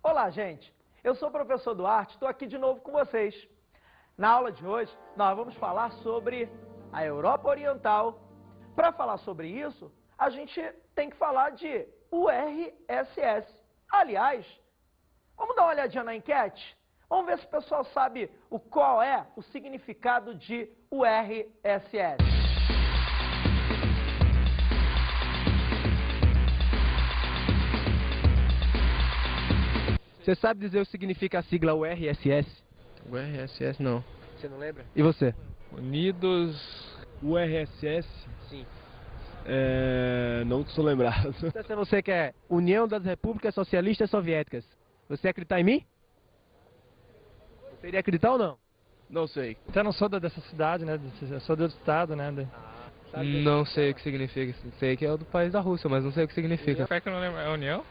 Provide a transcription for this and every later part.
Olá, gente! Eu sou o professor Duarte, estou aqui de novo com vocês. Na aula de hoje, nós vamos falar sobre a Europa Oriental. Para falar sobre isso, a gente tem que falar de URSS. Aliás, vamos dar uma olhadinha na enquete? Vamos ver se o pessoal sabe qual é o significado de URSS. Você sabe dizer o que significa a sigla URSS? URSS não. Você não lembra? E você? Unidos URSS? Sim. Não estou lembrado. Então, se você quer União das Repúblicas Socialistas Soviéticas, você acredita em mim? Você iria acreditar ou não? Não sei. Eu não sou dessa cidade, né? Eu sou do estado, né? Não sei o que significa. Sei que é do país da Rússia, mas não sei o que significa. Qual é que eu não lembro? É União?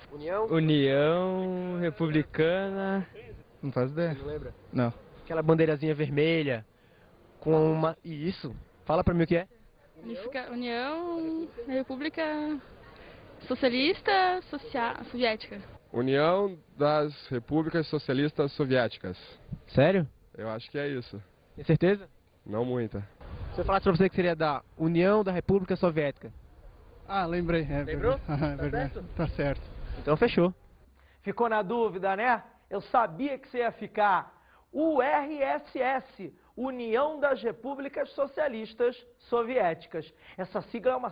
União Republicana. Não faço ideia. Não lembra? Não. Aquela bandeirazinha vermelha com uma... Isso. Fala pra mim o que é. União República Socialista Soviética. União das Repúblicas Socialistas Soviéticas. Sério? Eu acho que é isso. Tem certeza? Não muita. Se eu falasse pra você que seria da União da República Soviética. Ah, lembrei. Lembrou? É verdade. certo? Tá certo. Então fechou. Ficou na dúvida, né? Eu sabia que você ia ficar. URSS, União das Repúblicas Socialistas Soviéticas. Essa sigla é uma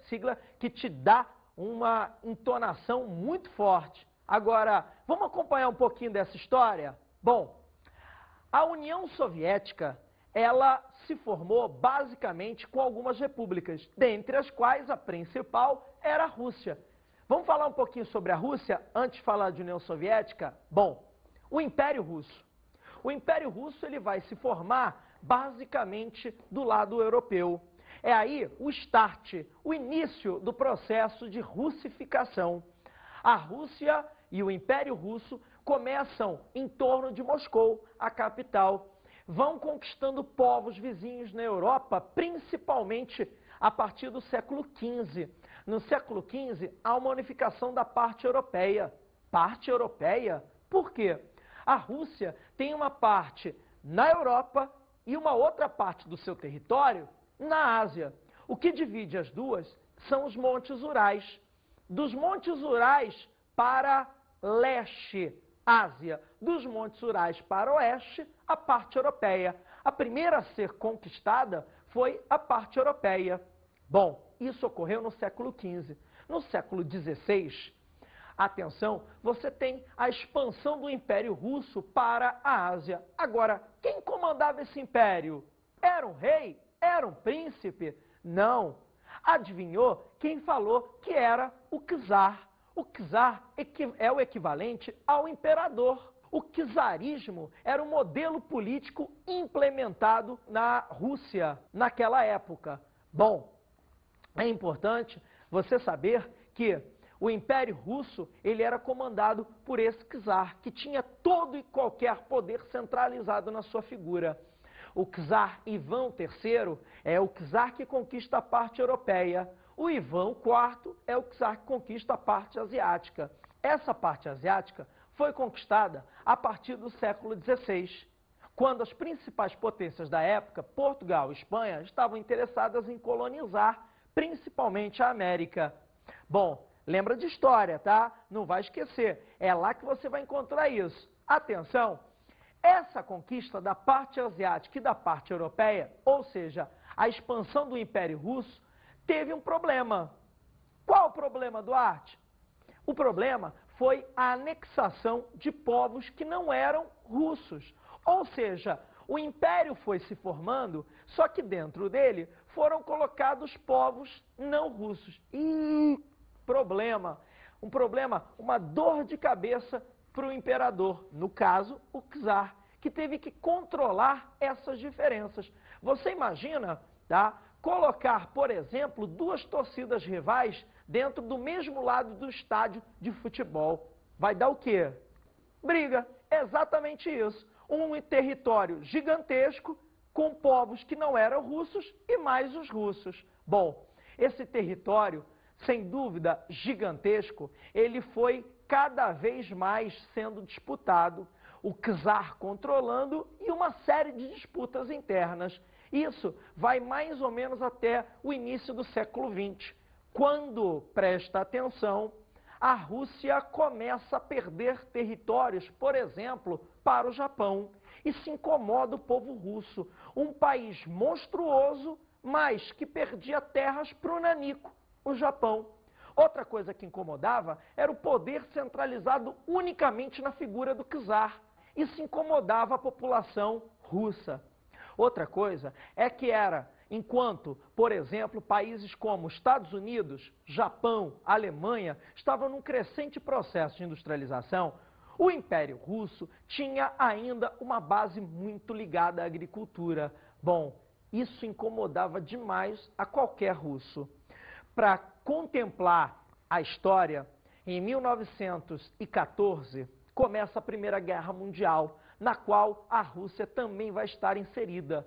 sigla que te dá uma entonação muito forte. Agora, vamos acompanhar um pouquinho dessa história? Bom, a União Soviética, ela se formou basicamente com algumas repúblicas, dentre as quais a principal era a Rússia. Vamos falar um pouquinho sobre a Rússia antes de falar de União Soviética? Bom, o Império Russo. O Império Russo ele vai se formar basicamente do lado europeu. É aí o start, o início do processo de russificação. A Rússia e o Império Russo começam em torno de Moscou, a capital. Vão conquistando povos vizinhos na Europa, principalmente a partir do século XV. No século XV, há uma unificação da parte europeia. Parte europeia? Por quê? A Rússia tem uma parte na Europa e uma outra parte do seu território na Ásia. O que divide as duas são os Montes Urais. Dos Montes Urais para leste, Ásia. Dos Montes Urais para oeste, a parte europeia. A primeira a ser conquistada foi a parte europeia. Bom, isso ocorreu no século XV. No século XVI, atenção, você tem a expansão do Império Russo para a Ásia. Agora, quem comandava esse império? Era um rei? Era um príncipe? Não. Adivinhou quem falou que era o czar? O czar é o equivalente ao imperador. O czarismo era um modelo político implementado na Rússia naquela época. Bom, é importante você saber que o Império Russo ele era comandado por esse czar, que tinha todo e qualquer poder centralizado na sua figura. O czar Ivan III é o czar que conquista a parte europeia. O Ivan IV é o czar que conquista a parte asiática. Essa parte asiática foi conquistada a partir do século XVI, quando as principais potências da época, Portugal e Espanha, estavam interessadas em colonizar principalmente a América. Bom, lembra de história, tá? Não vai esquecer. É lá que você vai encontrar isso. Atenção! Essa conquista da parte asiática e da parte europeia, ou seja, a expansão do Império Russo, teve um problema. Qual o problema, Duarte? O problema foi a anexação de povos que não eram russos. Ou seja, o Império foi se formando, só que dentro dele foram colocados povos não russos. Problema, uma dor de cabeça para o imperador, no caso, o czar, que teve que controlar essas diferenças. Você imagina, tá, colocar, por exemplo, duas torcidas rivais dentro do mesmo lado do estádio de futebol. Vai dar o quê? Briga. Exatamente isso. Um território gigantesco com povos que não eram russos e mais os russos. Bom, esse território, sem dúvida, gigantesco, ele foi cada vez mais sendo disputado, o czar controlando e uma série de disputas internas. Isso vai mais ou menos até o início do século XX, quando, presta atenção, a Rússia começa a perder territórios, por exemplo, para o Japão, e se incomoda o povo russo, um país monstruoso, mas que perdia terras para o nanico, o Japão. Outra coisa que incomodava era o poder centralizado unicamente na figura do czar. Isso incomodava a população russa. Outra coisa é que enquanto, por exemplo, países como Estados Unidos, Japão, Alemanha estavam num crescente processo de industrialização, o Império Russo tinha ainda uma base muito ligada à agricultura. Bom, isso incomodava demais a qualquer russo. Para contemplar a história, em 1914 começa a Primeira Guerra Mundial, na qual a Rússia também vai estar inserida.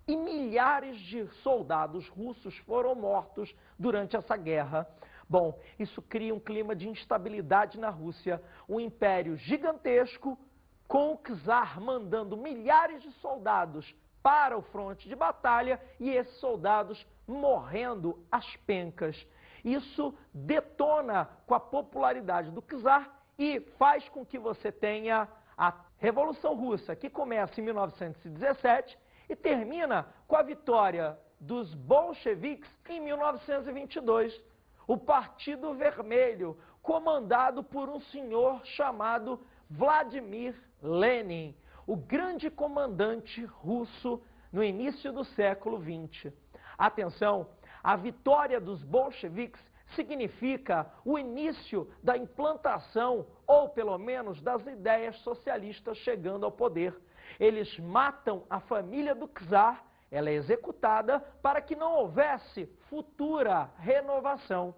E milhares de soldados russos foram mortos durante essa guerra. Bom, isso cria um clima de instabilidade na Rússia, um império gigantesco, com o czar mandando milhares de soldados para o fronte de batalha e esses soldados morrendo às pencas. Isso detona com a popularidade do czar e faz com que você tenha a Revolução Russa, que começa em 1917 e termina com a vitória dos bolcheviques em 1922. O Partido Vermelho, comandado por um senhor chamado Vladimir Lenin, o grande comandante russo no início do século XX. Atenção, a vitória dos bolcheviques significa o início da implantação, ou pelo menos das ideias socialistas chegando ao poder. Eles matam a família do czar, ela é executada para que não houvesse futura renovação.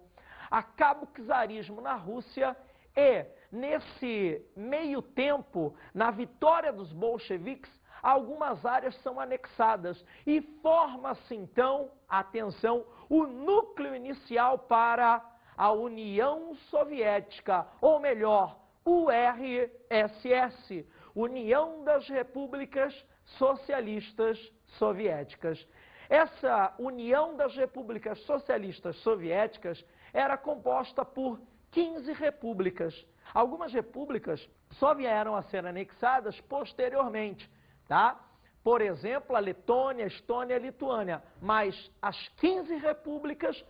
Acaba o czarismo na Rússia e, nesse meio tempo, na vitória dos bolcheviques, algumas áreas são anexadas e forma-se então, atenção, o núcleo inicial para a União Soviética, ou melhor, URSS, União das Repúblicas Socialistas Soviéticas. Essa União das Repúblicas Socialistas Soviéticas era composta por 15 repúblicas. Algumas repúblicas só vieram a ser anexadas posteriormente, tá? Por exemplo, a Letônia, a Estônia e a Lituânia. Mas as 15 repúblicas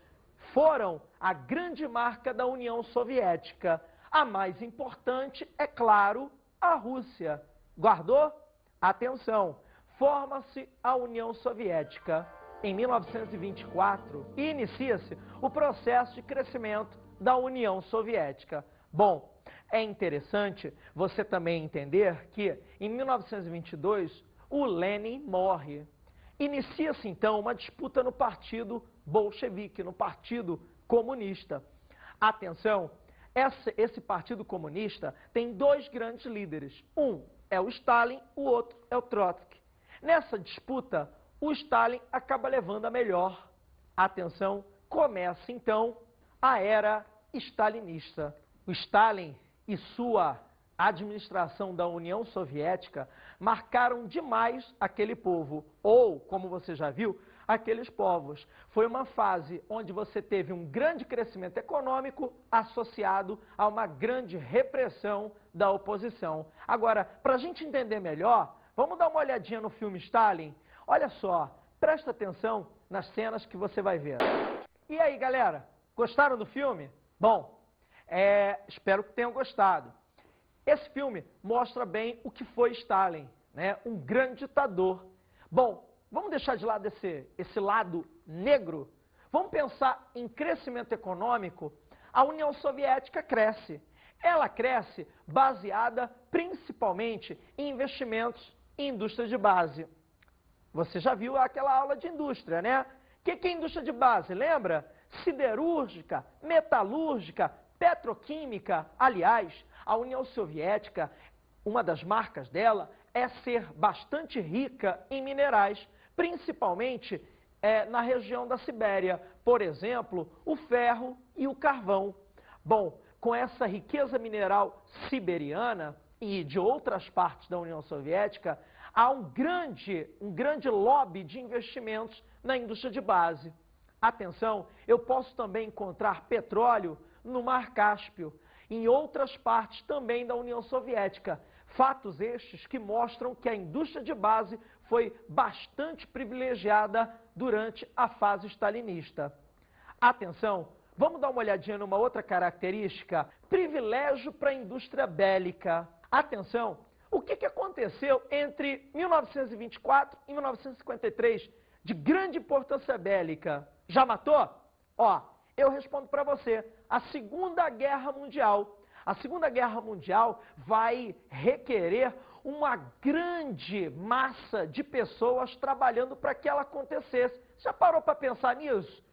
foram a grande marca da União Soviética. A mais importante, é claro, a Rússia. Guardou? Atenção! Forma-se a União Soviética em 1924 e inicia-se o processo de crescimento da União Soviética. Bom, é interessante você também entender que em 1922 o Lenin morre. Inicia-se então uma disputa no partido bolchevique, no partido comunista. Atenção, esse partido comunista tem dois grandes líderes. Um é o Stalin, o outro é o Trotsky. Nessa disputa, o Stalin acaba levando a melhor. Atenção, começa então a era stalinista. O Stalin e sua administração da União Soviética marcaram demais aquele povo, ou, como você já viu, aqueles povos. Foi uma fase onde você teve um grande crescimento econômico associado a uma grande repressão da oposição. Agora, para a gente entender melhor, vamos dar uma olhadinha no filme Stalin? Olha só, presta atenção nas cenas que você vai ver. E aí, galera, gostaram do filme? Bom, espero que tenham gostado. Esse filme mostra bem o que foi Stalin, né? Um grande ditador. Bom, vamos deixar de lado esse lado negro? Vamos pensar em crescimento econômico? A União Soviética cresce. Ela cresce baseada principalmente em investimentos em indústria de base. Você já viu aquela aula de indústria, né? O que é indústria de base? Lembra? Siderúrgica, metalúrgica, petroquímica. Aliás, a União Soviética, uma das marcas dela é ser bastante rica em minerais, principalmente na região da Sibéria. Por exemplo, o ferro e o carvão. Bom, com essa riqueza mineral siberiana e de outras partes da União Soviética, há um grande lobby de investimentos na indústria de base. Atenção, eu posso também encontrar petróleo no Mar Cáspio, em outras partes também da União Soviética. Fatos estes que mostram que a indústria de base foi bastante privilegiada durante a fase stalinista. Atenção, vamos dar uma olhadinha numa outra característica: privilégio para a indústria bélica. Atenção, o que aconteceu entre 1924 e 1953 de grande importância bélica? Já matou? Ó, eu respondo para você: a Segunda Guerra Mundial. A Segunda Guerra Mundial vai requerer uma grande massa de pessoas trabalhando para que ela acontecesse. Já parou para pensar nisso?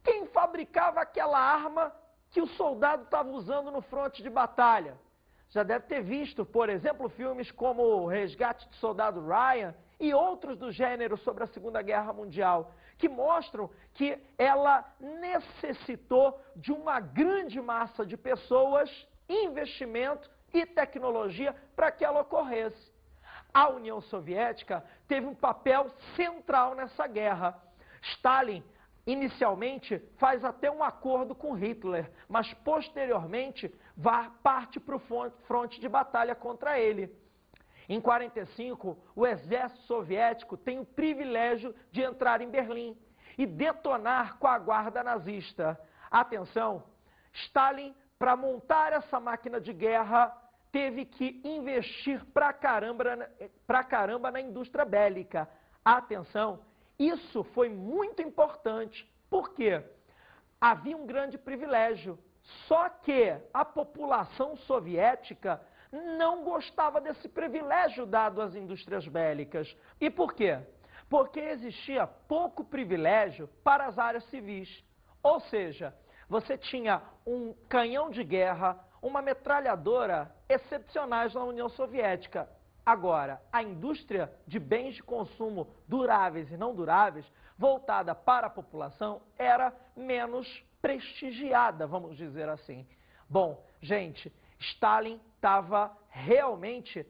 Quem fabricava aquela arma que o soldado estava usando no fronte de batalha? Já deve ter visto, por exemplo, filmes como O Resgate do Soldado Ryan e outros do gênero sobre a Segunda Guerra Mundial, que mostram que ela necessitou de uma grande massa de pessoas, investimento e tecnologia para que ela ocorresse. A União Soviética teve um papel central nessa guerra. Stalin, inicialmente, faz até um acordo com Hitler, mas posteriormente parte para o fronte de batalha contra ele. Em 1945, o exército soviético tem o privilégio de entrar em Berlim e detonar com a guarda nazista. Atenção, Stalin, para montar essa máquina de guerra, teve que investir pra caramba na indústria bélica. Atenção, isso foi muito importante. Por quê? Havia um grande privilégio, só que a população soviética não gostava desse privilégio dado às indústrias bélicas. E por quê? Porque existia pouco privilégio para as áreas civis. Ou seja, você tinha um canhão de guerra, uma metralhadora excepcionais na União Soviética. Agora, a indústria de bens de consumo duráveis e não duráveis, voltada para a população, era menos prestigiada, vamos dizer assim. Bom, gente, Stalin estava realmente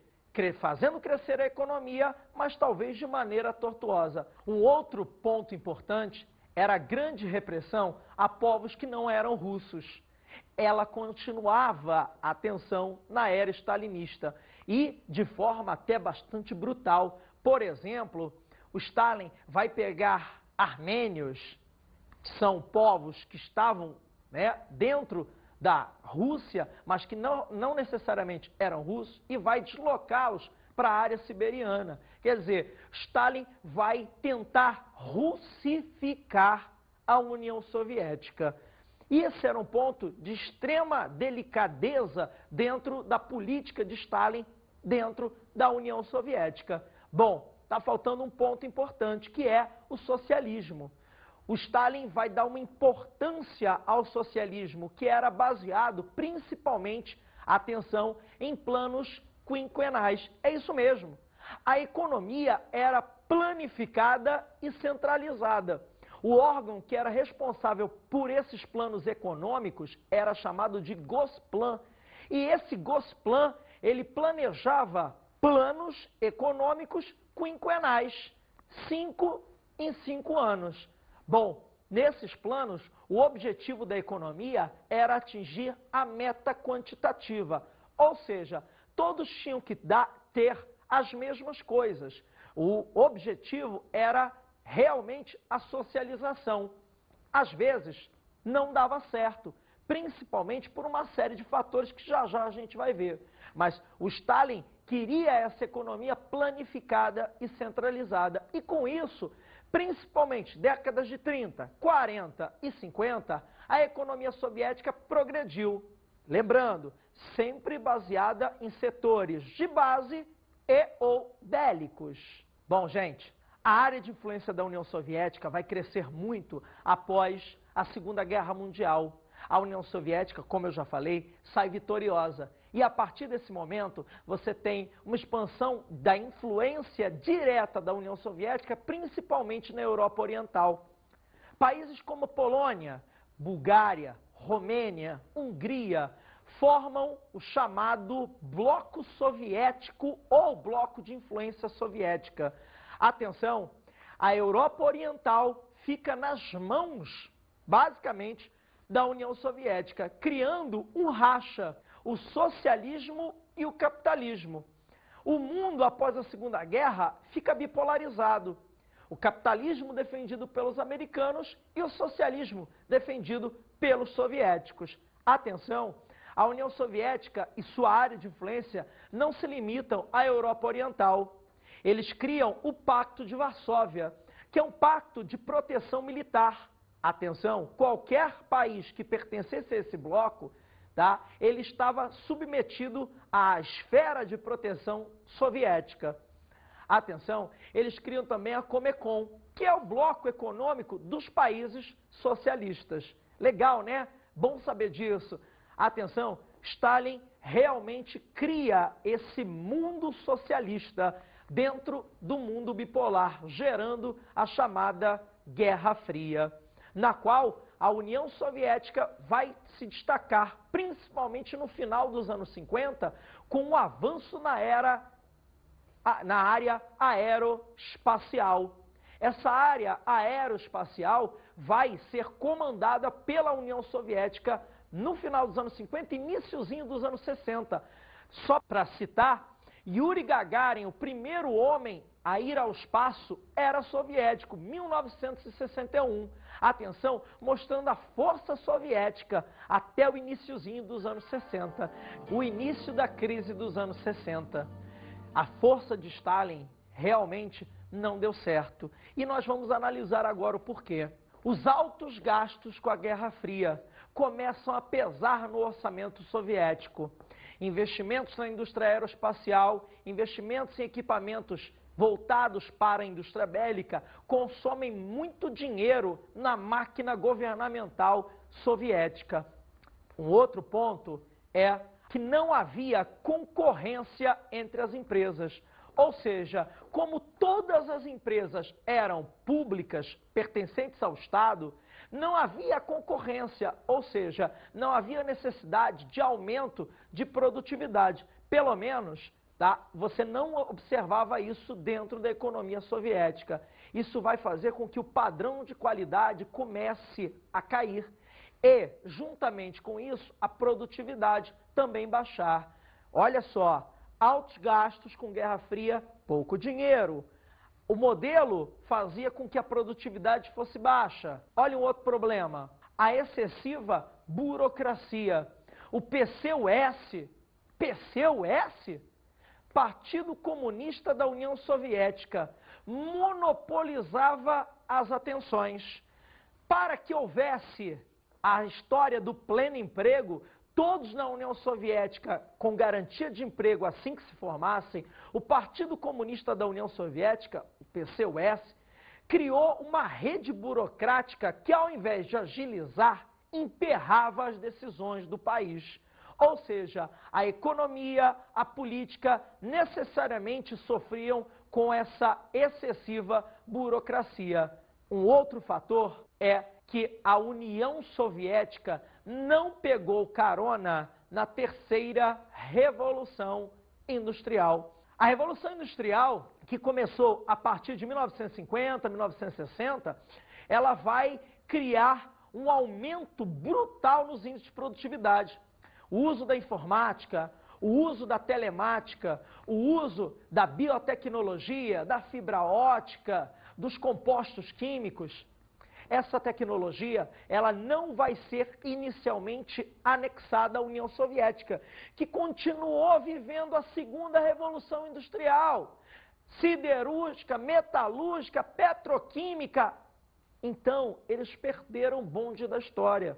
fazendo crescer a economia, mas talvez de maneira tortuosa. Um outro ponto importante era a grande repressão a povos que não eram russos. Ela continuava a tensão na era stalinista e de forma até bastante brutal. Por exemplo, o Stalin vai pegar armênios, que são povos que estavam dentro da Rússia, mas que não necessariamente eram russos, e vai deslocá-los para a área siberiana. Quer dizer, Stalin vai tentar russificar a União Soviética. E esse era um ponto de extrema delicadeza dentro da política de Stalin dentro da União Soviética. Bom, está faltando um ponto importante, que é o socialismo. O Stalin vai dar uma importância ao socialismo, que era baseado principalmente, atenção, em planos quinquenais. É isso mesmo. A economia era planificada e centralizada. O órgão que era responsável por esses planos econômicos era chamado de Gosplan. E esse Gosplan, ele planejava planos econômicos quinquenais, 5 em 5 anos. Bom, nesses planos, o objetivo da economia era atingir a meta quantitativa, ou seja, todos tinham que ter as mesmas coisas. O objetivo era realmente a socialização. Às vezes, não dava certo, principalmente por uma série de fatores que já já a gente vai ver. Mas o Stalin queria essa economia planificada e centralizada, e com isso, principalmente décadas de 30, 40 e 50, a economia soviética progrediu. Lembrando, sempre baseada em setores de base e ou bélicos. Bom, gente, a área de influência da União Soviética vai crescer muito após a Segunda Guerra Mundial. A União Soviética, como eu já falei, sai vitoriosa. E a partir desse momento, você tem uma expansão da influência direta da União Soviética, principalmente na Europa Oriental. Países como Polônia, Bulgária, Romênia, Hungria formam o chamado Bloco Soviético ou Bloco de Influência Soviética. Atenção, a Europa Oriental fica nas mãos, basicamente, da União Soviética, criando um racha, o socialismo e o capitalismo. O mundo, após a Segunda Guerra, fica bipolarizado. O capitalismo defendido pelos americanos e o socialismo defendido pelos soviéticos. Atenção, a União Soviética e sua área de influência não se limitam à Europa Oriental. Eles criam o Pacto de Varsóvia, que é um pacto de proteção militar. Atenção, qualquer país que pertencesse a esse bloco, tá, ele estava submetido à esfera de proteção soviética. Atenção, eles criam também a Comecon, que é o bloco econômico dos países socialistas. Legal, né? Bom saber disso. Atenção, Stalin realmente cria esse mundo socialista dentro do mundo bipolar, gerando a chamada Guerra Fria, na qual a União Soviética vai se destacar, principalmente no final dos anos 50, com o avanço na área aeroespacial. Essa área aeroespacial vai ser comandada pela União Soviética no final dos anos 50 e iniciozinho dos anos 60. Só para citar, Yuri Gagarin, o primeiro homem a ir ao espaço, era soviético, 1961. Atenção, mostrando a força soviética até o iniciozinho dos anos 60, o início da crise dos anos 60. A força de Stalin realmente não deu certo. E nós vamos analisar agora o porquê. Os altos gastos com a Guerra Fria começam a pesar no orçamento soviético. Investimentos na indústria aeroespacial, investimentos em equipamentos voltados para a indústria bélica, consomem muito dinheiro na máquina governamental soviética. Um outro ponto é que não havia concorrência entre as empresas. Ou seja, como todas as empresas eram públicas, pertencentes ao Estado, não havia concorrência, ou seja, não havia necessidade de aumento de produtividade. Pelo menos, tá, você não observava isso dentro da economia soviética. Isso vai fazer com que o padrão de qualidade comece a cair e, juntamente com isso, a produtividade também baixar. Olha só, altos gastos com Guerra Fria, pouco dinheiro. O modelo fazia com que a produtividade fosse baixa. Olha um outro problema, a excessiva burocracia. O PCUS, Partido Comunista da União Soviética, monopolizava as atenções. Para que houvesse a história do pleno emprego, todos na União Soviética com garantia de emprego assim que se formassem, o Partido Comunista da União Soviética, o PCUS, criou uma rede burocrática que, ao invés de agilizar, emperrava as decisões do país. Ou seja, a economia, a política necessariamente sofriam com essa excessiva burocracia. Um outro fator é que a União Soviética não pegou carona na terceira Revolução Industrial. A Revolução Industrial, que começou a partir de 1950, 1960, ela vai criar um aumento brutal nos índices de produtividade. O uso da informática, o uso da telemática, o uso da biotecnologia, da fibra ótica, dos compostos químicos. Essa tecnologia, ela não vai ser inicialmente anexada à União Soviética, que continuou vivendo a segunda Revolução Industrial, siderúrgica, metalúrgica, petroquímica. Então, eles perderam o bonde da história.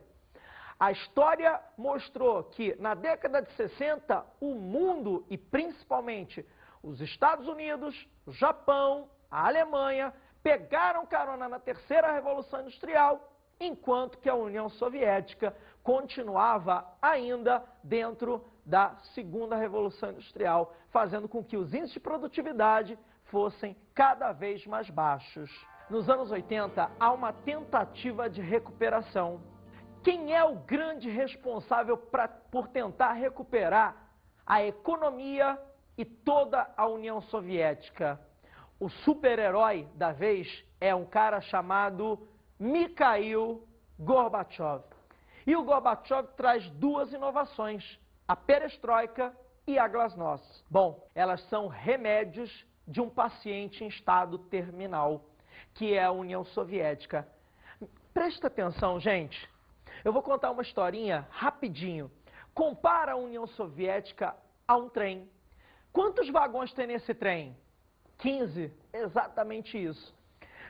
A história mostrou que, na década de 60, o mundo, e principalmente os Estados Unidos, o Japão, a Alemanha, pegaram carona na terceira Revolução Industrial, enquanto que a União Soviética continuava ainda dentro da segunda Revolução Industrial, fazendo com que os índices de produtividade fossem cada vez mais baixos. Nos anos 80, há uma tentativa de recuperação, Quem é o grande responsável por tentar recuperar a economia e toda a União Soviética? O super-herói da vez é um cara chamado Mikhail Gorbachev. E o Gorbachev traz duas inovações, a perestroika e a glasnost. Bom, elas são remédios de um paciente em estado terminal, que é a União Soviética. Presta atenção, gente. Eu vou contar uma historinha rapidinho. Compara a União Soviética a um trem. Quantos vagões tem nesse trem? 15. Exatamente isso.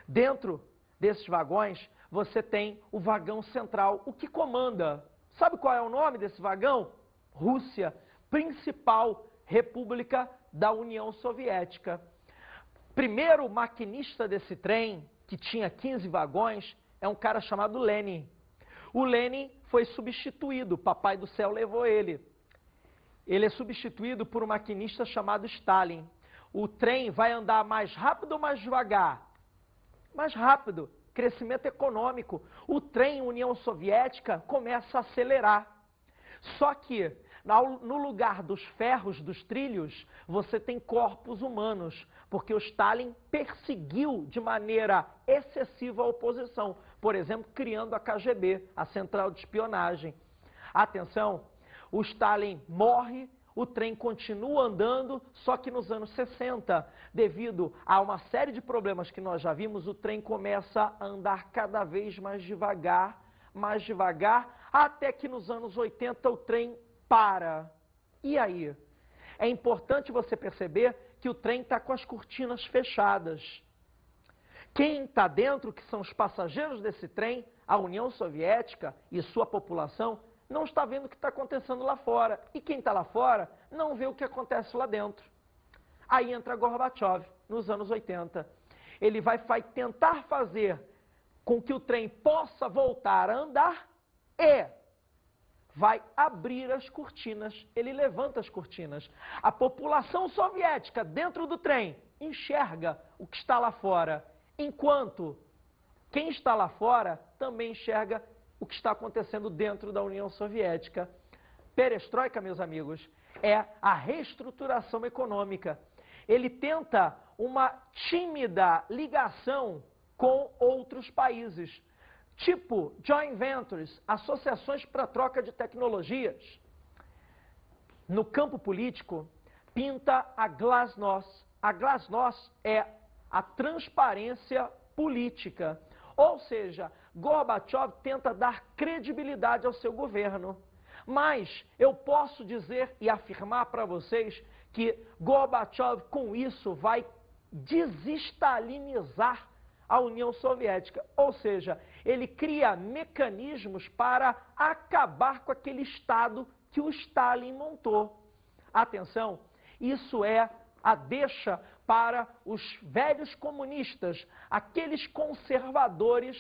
Dentro desses vagões, você tem o vagão central, o que comanda. Sabe qual é o nome desse vagão? Rússia, principal república da União Soviética. Primeiro maquinista desse trem, que tinha 15 vagões, é um cara chamado Lenin. O Lenin foi substituído, o Papai do Céu levou ele. Ele é substituído por um maquinista chamado Stalin. O trem vai andar mais rápido ou mais devagar? Mais rápido. Crescimento econômico. O trem União Soviética começa a acelerar. Só que, no lugar dos ferros dos trilhos, você tem corpos humanos, porque o Stalin perseguiu de maneira excessiva a oposição, por exemplo, criando a KGB, a Central de Espionagem. Atenção, o Stalin morre, o trem continua andando, só que nos anos 60, devido a uma série de problemas que nós já vimos, o trem começa a andar cada vez mais devagar, até que nos anos 80 o trem para. E aí? É importante você perceber que o trem está com as cortinas fechadas. Quem está dentro, que são os passageiros desse trem, a União Soviética e sua população, não está vendo o que está acontecendo lá fora. E quem está lá fora não vê o que acontece lá dentro. Aí entra Gorbachev, nos anos 80. Ele vai tentar fazer com que o trem possa voltar a andar e vai abrir as cortinas. Ele levanta as cortinas. A população soviética dentro do trem enxerga o que está lá fora, enquanto quem está lá fora também enxerga o que está acontecendo dentro da União Soviética. Perestroika, meus amigos, é a reestruturação econômica. Ele tenta uma tímida ligação com outros países, tipo joint ventures, associações para troca de tecnologias. No campo político, pinta a glasnost. A glasnost é a transparência política. Ou seja, Gorbachev tenta dar credibilidade ao seu governo. Mas eu posso dizer e afirmar para vocês que Gorbachev, com isso, vai desestalinizar a União Soviética. Ou seja, ele cria mecanismos para acabar com aquele Estado que o Stalin montou. Atenção, isso é a deixa para os velhos comunistas, aqueles conservadores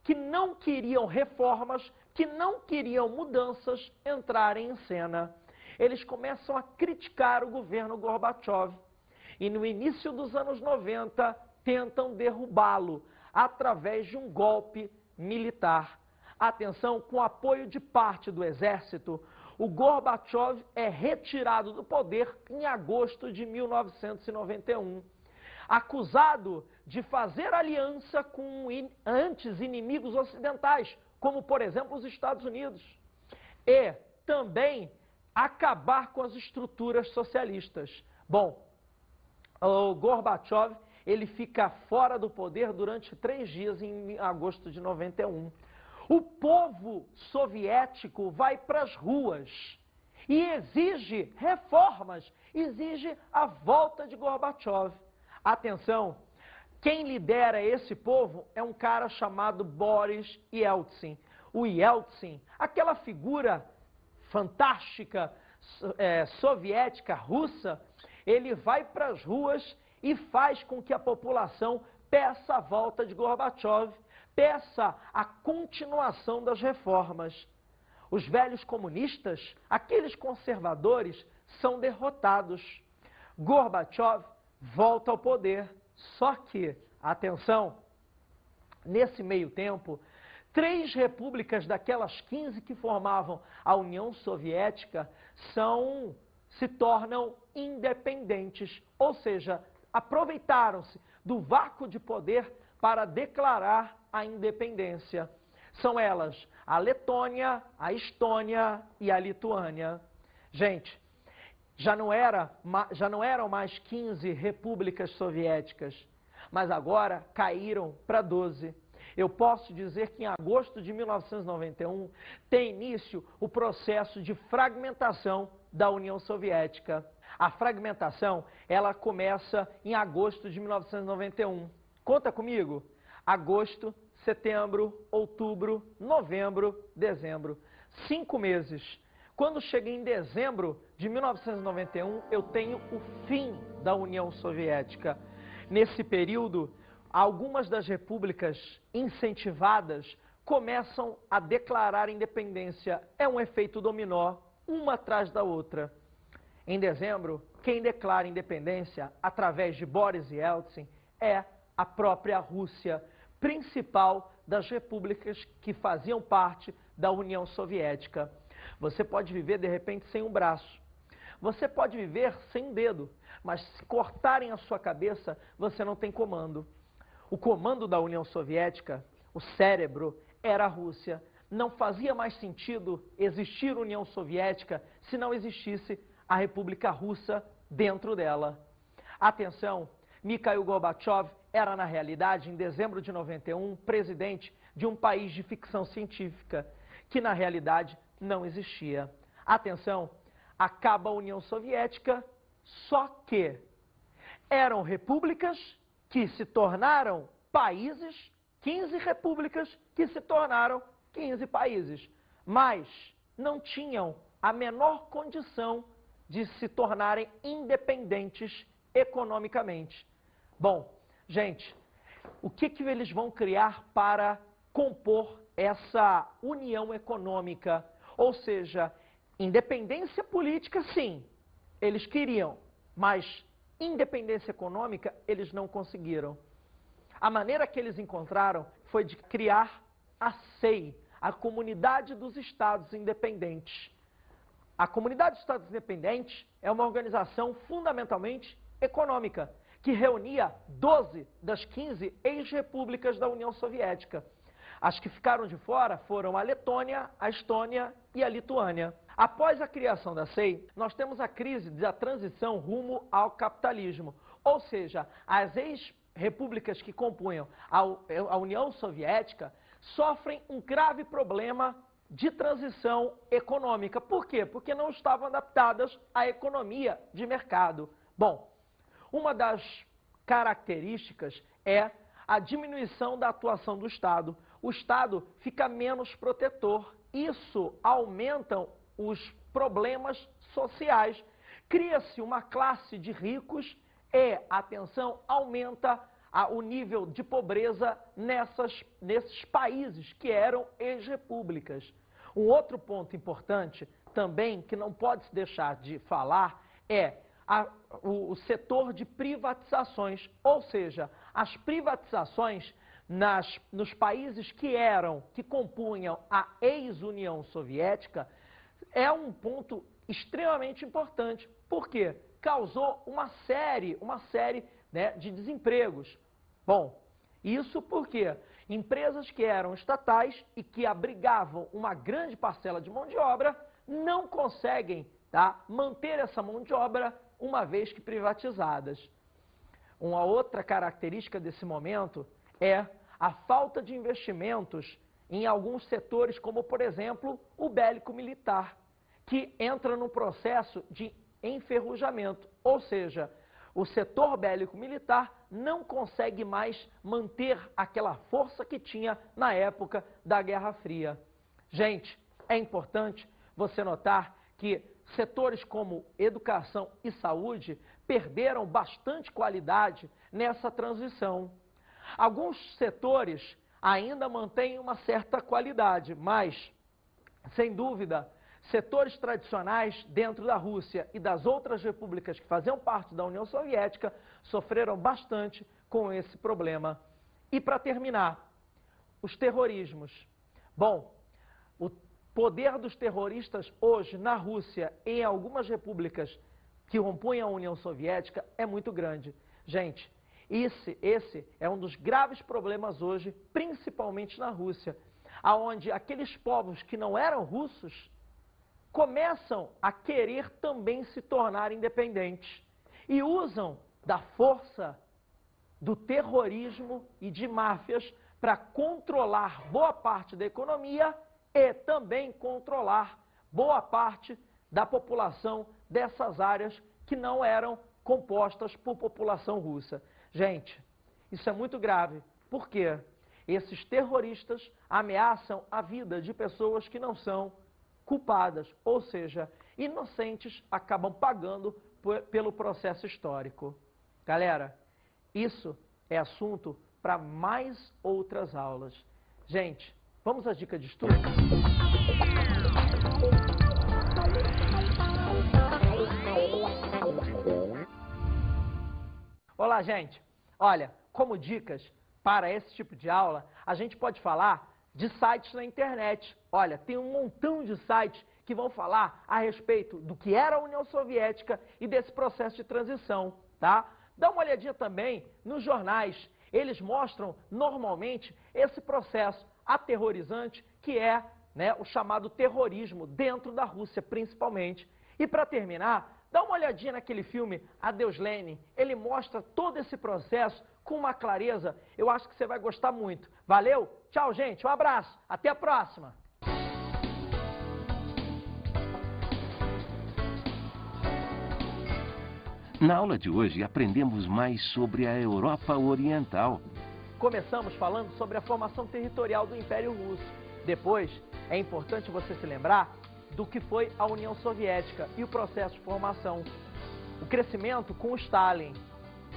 que não queriam reformas, que não queriam mudanças, entrarem em cena. Eles começam a criticar o governo Gorbachev e no início dos anos 90 tentam derrubá-lo através de um golpe militar. Atenção, com apoio de parte do exército, o Gorbachev é retirado do poder em agosto de 1991. Acusado de fazer aliança com antes inimigos ocidentais, como, por exemplo, os Estados Unidos. E também acabar com as estruturas socialistas. Bom, o Gorbachev, ele fica fora do poder durante 3 dias em agosto de 91. O povo soviético vai para as ruas e exige reformas, exige a volta de Gorbachev. Atenção, quem lidera esse povo é um cara chamado Boris Yeltsin. O Yeltsin, aquela figura fantástica soviética, russa, ele vai para as ruas e faz com que a população peça a volta de Gorbachev, peça a continuação das reformas. Os velhos comunistas, aqueles conservadores, são derrotados. Gorbachev volta ao poder. Só que, atenção, nesse meio tempo, 3 repúblicas daquelas 15 que formavam a União Soviética se tornam independentes, ou seja, aproveitaram-se do vácuo de poder para declarar a independência. São elas a Letônia, a Estônia e a Lituânia. Gente, já não eram mais 15 repúblicas soviéticas, mas agora caíram para 12. Eu posso dizer que em agosto de 1991 tem início o processo de fragmentação da União Soviética. A fragmentação, ela começa em agosto de 1991. Conta comigo. Agosto, setembro, outubro, novembro, dezembro. 5 meses. Quando cheguei em dezembro de 1991, eu tenho o fim da União Soviética. Nesse período, algumas das repúblicas incentivadas começam a declarar independência. É um efeito dominó, uma atrás da outra. Em dezembro, quem declara independência através de Boris Yeltsin é a própria Rússia, principal das repúblicas que faziam parte da União Soviética. Você pode viver, de repente, sem um braço. Você pode viver sem um dedo, mas se cortarem a sua cabeça, você não tem comando. O comando da União Soviética, o cérebro, era a Rússia. Não fazia mais sentido existir União Soviética se não existisse a República Russa dentro dela. Atenção, Mikhail Gorbachev era, na realidade, em dezembro de 91, presidente de um país de ficção científica, que na realidade não existia. Atenção, acaba a União Soviética, só que eram repúblicas que se tornaram países, 15 repúblicas que se tornaram 15 países, mas não tinham a menor condição de se tornarem independentes economicamente. Bom, gente, o que eles vão criar para compor essa união econômica? Ou seja, independência política, sim, eles queriam, mas independência econômica eles não conseguiram. A maneira que eles encontraram foi de criar a CEI, a Comunidade dos Estados Independentes. A Comunidade dos Estados Independentes é uma organização fundamentalmente econômica, que reunia 12 das 15 ex-repúblicas da União Soviética. As que ficaram de fora foram a Letônia, a Estônia e a Lituânia. Após a criação da CEI, nós temos a crise da transição rumo ao capitalismo. Ou seja, as ex-repúblicas que compunham a União Soviética sofrem um grave problema de transição econômica. Por quê? Porque não estavam adaptadas à economia de mercado. Bom, uma das características é a diminuição da atuação do Estado. O Estado fica menos protetor. Isso aumenta os problemas sociais. Cria-se uma classe de ricos e, atenção, aumenta o nível de pobreza nesses países que eram ex-repúblicas. Um outro ponto importante também, que não pode se deixar de falar, é o setor de privatizações, ou seja, as privatizações nos países que compunham a ex-União Soviética é um ponto extremamente importante. Por quê? Causou uma série de desempregos. Bom, isso porque empresas que eram estatais e que abrigavam uma grande parcela de mão de obra não conseguem manter essa mão de obra uma vez que privatizadas. Uma outra característica desse momento é a falta de investimentos em alguns setores, como, por exemplo, o bélico-militar, que entra num processo de enferrujamento, ou seja, o setor bélico-militar não consegue mais manter aquela força que tinha na época da Guerra Fria. Gente, é importante você notar que setores como educação e saúde perderam bastante qualidade nessa transição. Alguns setores ainda mantêm uma certa qualidade, mas, sem dúvida, setores tradicionais dentro da Rússia e das outras repúblicas que faziam parte da União Soviética sofreram bastante com esse problema. E para terminar, os terrorismos. Bom, o poder dos terroristas hoje na Rússia, em algumas repúblicas que compõem a União Soviética, é muito grande. Gente, esse é um dos graves problemas hoje, principalmente na Rússia, aonde aqueles povos que não eram russos começam a querer também se tornar independentes e usam da força do terrorismo e de máfias para controlar boa parte da economia e também controlar boa parte da população dessas áreas que não eram compostas por população russa. Gente, isso é muito grave. Por quê? Esses terroristas ameaçam a vida de pessoas que não são culpadas, ou seja, inocentes acabam pagando pelo processo histórico. Galera, isso é assunto para mais outras aulas. Gente, vamos às dicas de estudo? Olá, gente. Olha, como dicas para esse tipo de aula, a gente pode falar de sites na internet. Olha, tem um montão de sites que vão falar a respeito do que era a União Soviética e desse processo de transição, tá? Dá uma olhadinha também nos jornais. Eles mostram normalmente esse processo aterrorizante que é, né, o chamado terrorismo dentro da Rússia, principalmente. E para terminar, dá uma olhadinha naquele filme Adeus Lenin. Ele mostra todo esse processo com uma clareza. Eu acho que você vai gostar muito. Valeu? Tchau, gente. Um abraço. Até a próxima. Na aula de hoje, aprendemos mais sobre a Europa Oriental. Começamos falando sobre a formação territorial do Império Russo. Depois, é importante você se lembrar do que foi a União Soviética e o processo de formação, o crescimento com o Stalin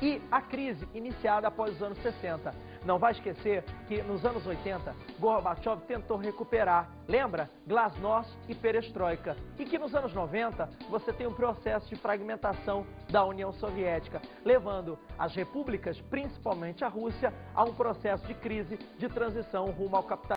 e a crise iniciada após os anos 60. Não vai esquecer que nos anos 80, Gorbachev tentou recuperar, lembra? Glasnost e Perestroika. E que nos anos 90, você tem um processo de fragmentação da União Soviética, levando as repúblicas, principalmente a Rússia, a um processo de crise, de transição rumo ao capitalismo.